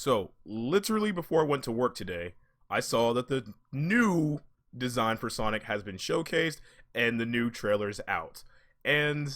So, literally before I went to work today, I saw that the new design for Sonic has been showcased and the new trailer's out. And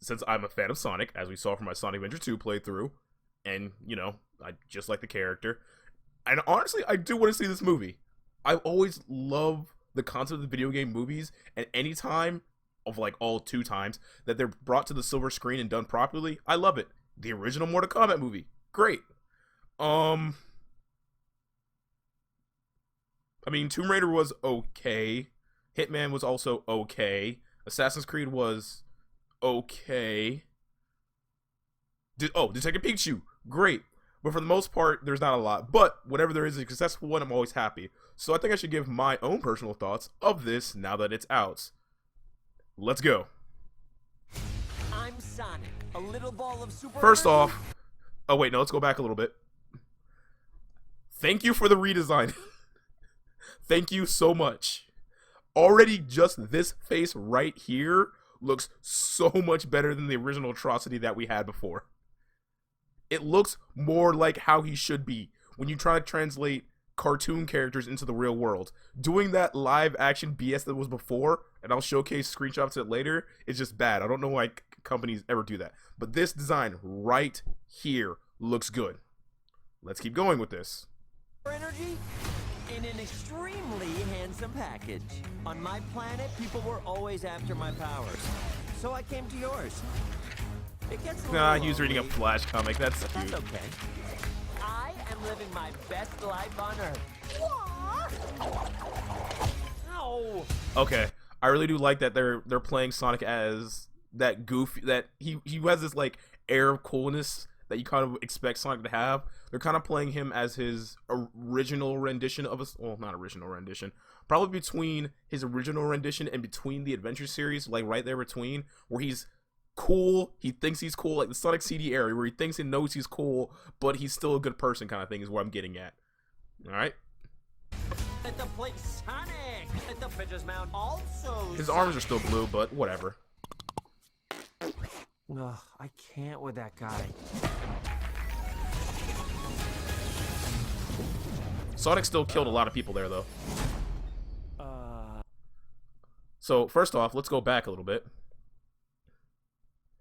since I'm a fan of Sonic, as we saw from my Sonic Adventure 2 playthrough, and, you know, I just like the character, and honestly, I do want to see this movie. I always love the concept of the video game movies, and any time, of like all 2 times, that they're brought to the silver screen and done properly, I love it. The original Mortal Kombat movie, great. I mean, Tomb Raider was okay. Hitman was also okay. Assassin's Creed was okay. Detective Pikachu, great. But for the most part, there's not a lot. But whatever there is a successful one, I'm always happy. So I think I should give my own personal thoughts of this now that it's out. Let's go. I'm Sonic, a little ball of super First energy. off, oh wait, no, let's go back a little bit. Thank you for the redesign. Thank you so much. Already just this face right here looks so much better than the original atrocity that we had before. It looks more like how he should be when you try to translate cartoon characters into the real world. Doing that live action BS that was before, and I'll showcase screenshots of it later, is just bad. I don't know why companies ever do that. But this design right here looks good. Let's keep going with this. Energy in an extremely handsome package. On my planet, people were always after my powers, so I came to yours. It gets a Nah, little he was reading a lonely, Flash comic. That's but cute. that's okay. I am living my best life on Earth. Ow! Okay, I really do like that they're playing Sonic as that goofy, that he has this like air of coolness that you kind of expect Sonic to have. They're kind of playing him as his original rendition of well, not original rendition, probably between his original rendition and between the Adventure series, like right there between, where he's cool, he thinks he's cool, like the Sonic CD area where he thinks and knows he's cool, but he's still a good person kind of thing is what I'm getting at. Alright? At the place Sonic! At the Pitcher's Mound also His arms are still blue, but whatever. Ugh, I can't with that guy. Sonic still killed a lot of people there, though. So, first off, let's go back a little bit.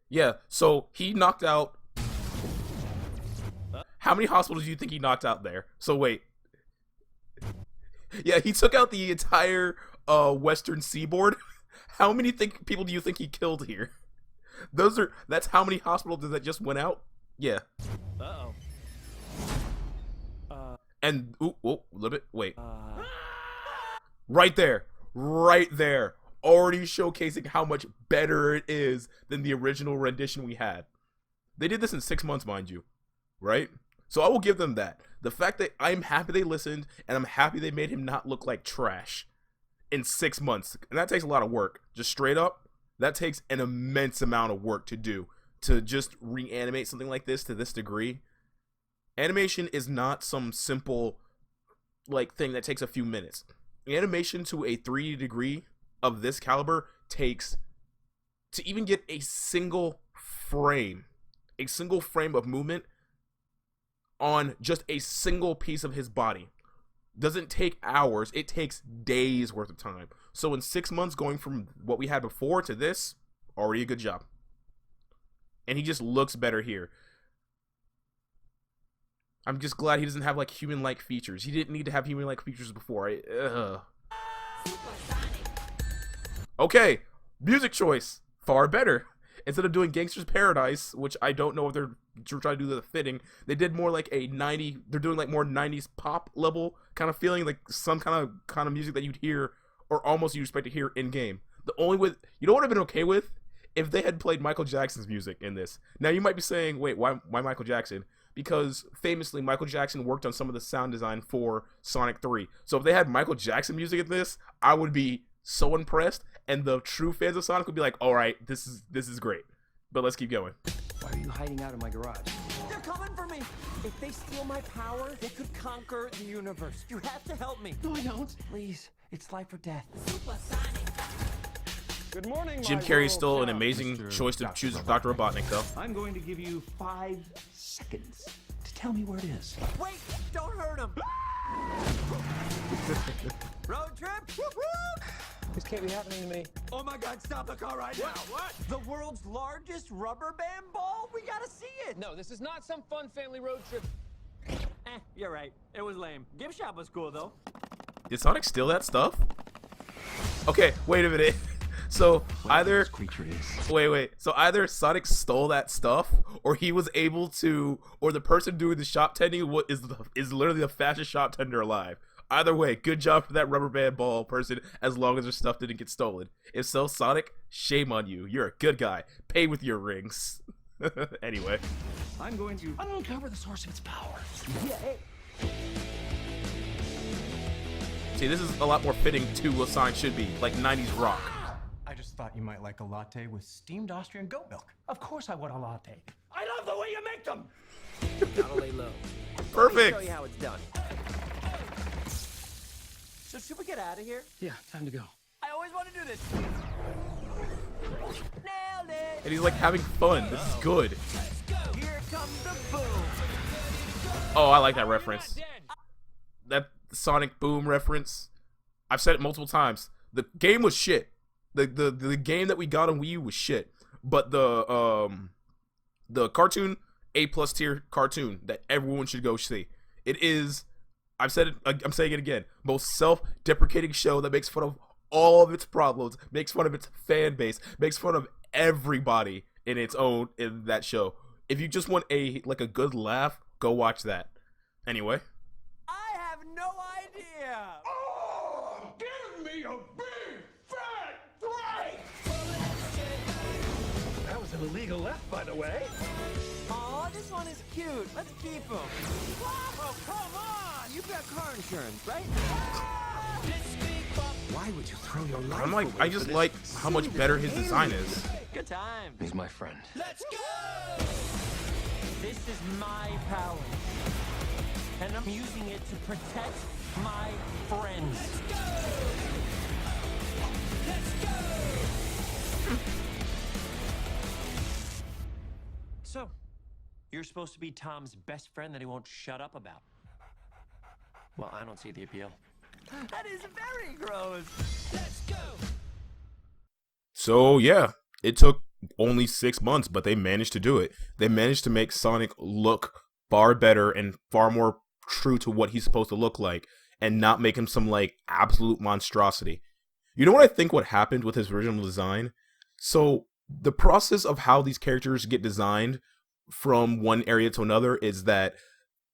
Yeah, so he knocked out... How many hospitals do you think he knocked out there? So, wait. Yeah, he took out the entire western seaboard. How many people do you think he killed here? That's how many hospitals that just went out? Yeah. Uh-oh. And, ooh, a little bit, wait. Right there. Right there. Already showcasing how much better it is than the original rendition we had. They did this in 6 months, mind you. Right? So I will give them that. The fact that I'm happy they listened, and I'm happy they made him not look like trash in 6 months. And that takes a lot of work. Just straight up, that takes an immense amount of work to do. To just reanimate something like this to this degree. Animation is not some simple like thing that takes a few minutes. Animation to a 3D degree of this caliber takes, to even get a single frame of movement on just a single piece of his body doesn't take hours, it takes days worth of time. So in 6 months going from what we had before to this, already a good job. And he just looks better here. I'm just glad he doesn't have like human-like features. He didn't need to have human-like features before. Okay, music choice, far better. Instead of doing Gangster's Paradise, which I don't know if they're trying to do the fitting, they did more like a 90. They're doing like more 90s pop level kind of feeling, like some kind of music that you'd hear or almost you expect to hear in game. The only with you know what I've been okay with if they had played Michael Jackson's music in this. Now you might be saying, wait, why Michael Jackson? Because famously, Michael Jackson worked on some of the sound design for Sonic 3. So if they had Michael Jackson music in this, I would be so impressed, and the true fans of Sonic would be like, all right, this is great. But let's keep going. Why are you hiding out in my garage? They're coming for me! If they steal my power, they could conquer the universe. You have to help me. No, I don't. Please, it's life or death. Good morning, Jim my Carrey's royal still an son. amazing Mr. choice to Dr. choose as Dr. Robotnik, though. I'm going to give you 5 seconds to tell me where it is. Wait, don't hurt him. Road trip? Woo-hoo! This can't be happening to me. Oh my God, stop the car right now. What? The world's largest rubber band ball? We gotta see it. No, this is not some fun family road trip. You're right. It was lame. Gift shop was cool though. Did Sonic steal that stuff? Okay, wait a minute. So either This creature is. wait. So either Sonic stole that stuff, or he was able to, or the person doing the shop tending is literally the fastest shop tender alive. Either way, good job for that rubber band ball person, as long as their stuff didn't get stolen. If so, Sonic, shame on you. You're a good guy. Pay with your rings. Anyway. I'm going to uncover the source of its power. See, this is a lot more fitting to what Sonic should be, like 90s rock. I just thought you might like a latte with steamed Austrian goat milk. Of course I want a latte. I love the way you make them. Gotta lay low. Let me Perfect. show you how it's done. So should we get out of here? Yeah, time to go. I always want to do this. Nailed it. And he's like having fun. This is good. Here comes the boom. Oh, I like that reference. That Sonic Boom reference. I've said it multiple times. The game was shit. The game that we got on Wii U was shit. But the cartoon, A+ tier cartoon that everyone should go see. It is, I've said it, I'm saying it again, most self-deprecating show that makes fun of all of its problems, makes fun of its fan base, makes fun of everybody in that show. If you just want a good laugh, go watch that. Anyway. I have no idea. Oh, give me a big fat break! That was an illegal left, by the way. Aw, this one is cute. Let's keep him. Oh, come on. You've got car insurance, right? Why would you throw your life I'm like, away I for just this like how much better his design is. Good time. He's my friend. Let's go! This is my power. And I'm using it to protect my friends. So, you're supposed to be Tom's best friend that he won't shut up about. Well, I don't see the appeal. That is very gross. Let's go! So yeah, it took only 6 months, but they managed to do it. They managed to make Sonic look far better and far more true to what he's supposed to look like, and not make him some like absolute monstrosity. You know what I think what happened with his original design? So the process of how these characters get designed from one area to another is that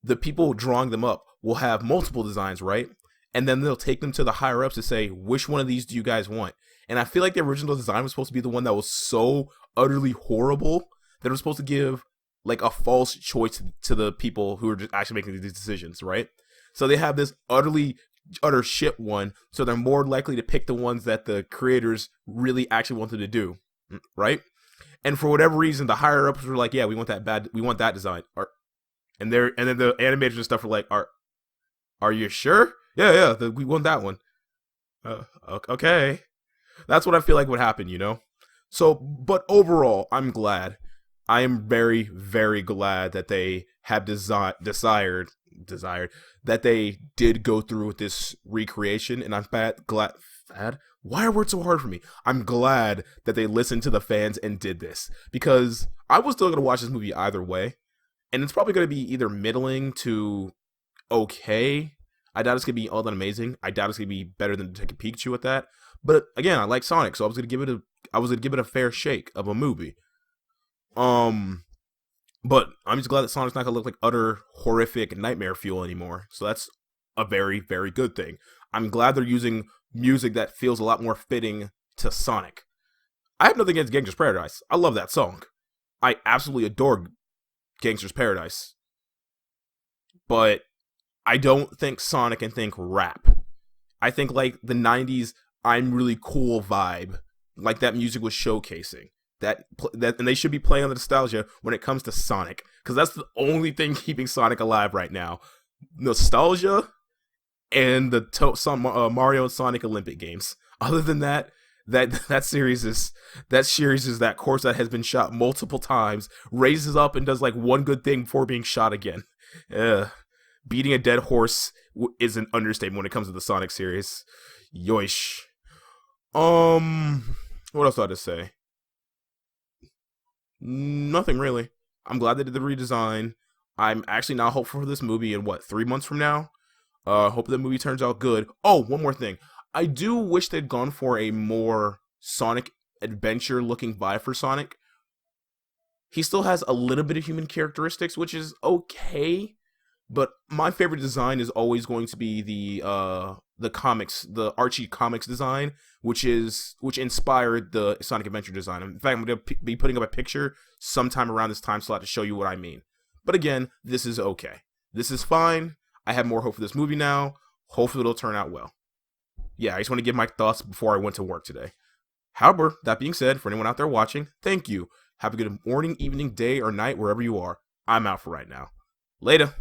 the people drawing them up will have multiple designs, right? And then they'll take them to the higher ups to say, which one of these do you guys want? And I feel like the original design was supposed to be the one that was so utterly horrible that it was supposed to give like a false choice to the people who are just actually making these decisions, right? So they have this utter shit one, so they're more likely to pick the ones that the creators really actually wanted to do, right? And for whatever reason, the higher ups were like, yeah, we want that design. And then the animators and stuff were like, are you sure? Yeah, we want that one. Okay. That's what I feel like would happen, you know? So, but overall, I'm glad. I am very, very glad that they have desired that they did go through with this recreation, and I'm glad. Why are words so hard for me? I'm glad that they listened to the fans and did this, because I was still going to watch this movie either way, and it's probably going to be either middling to okay. I doubt it's going to be all that amazing. I doubt it's going to be better than Detective Pikachu at that. But again, I like Sonic, so I was going to give it a fair shake of a movie. But I'm just glad that Sonic's not going to look like utter horrific nightmare fuel anymore. So that's a very, very good thing. I'm glad they're using music that feels a lot more fitting to Sonic. I have nothing against Gangster's Paradise. I love that song. I absolutely adore Gangster's Paradise. But I don't think Sonic can think rap. I think like the 90s I'm really cool vibe, like that music was showcasing. That and they should be playing on the nostalgia when it comes to Sonic, because that's the only thing keeping Sonic alive right now. Nostalgia and the Mario and Sonic Olympic Games. Other than that, that series is that course that has been shot multiple times, raises up and does like one good thing before being shot again. Beating a dead horse is an understatement when it comes to the Sonic series. Yoish. What else do I have to say? Nothing really. I'm glad they did the redesign. I'm actually now hopeful for this movie in 3 months from now. Hope the movie turns out good. Oh, one more thing. I do wish they'd gone for a more Sonic adventure looking vibe for Sonic. He still has a little bit of human characteristics, which is okay. But my favorite design is always going to be the comics, the Archie comics design, which inspired the Sonic Adventure design. In fact, I'm going to be putting up a picture sometime around this time slot to show you what I mean. But again, this is okay. This is fine. I have more hope for this movie now. Hopefully it'll turn out well. Yeah, I just want to give my thoughts before I went to work today. However, that being said, for anyone out there watching, thank you. Have a good morning, evening, day, or night, wherever you are. I'm out for right now. Later.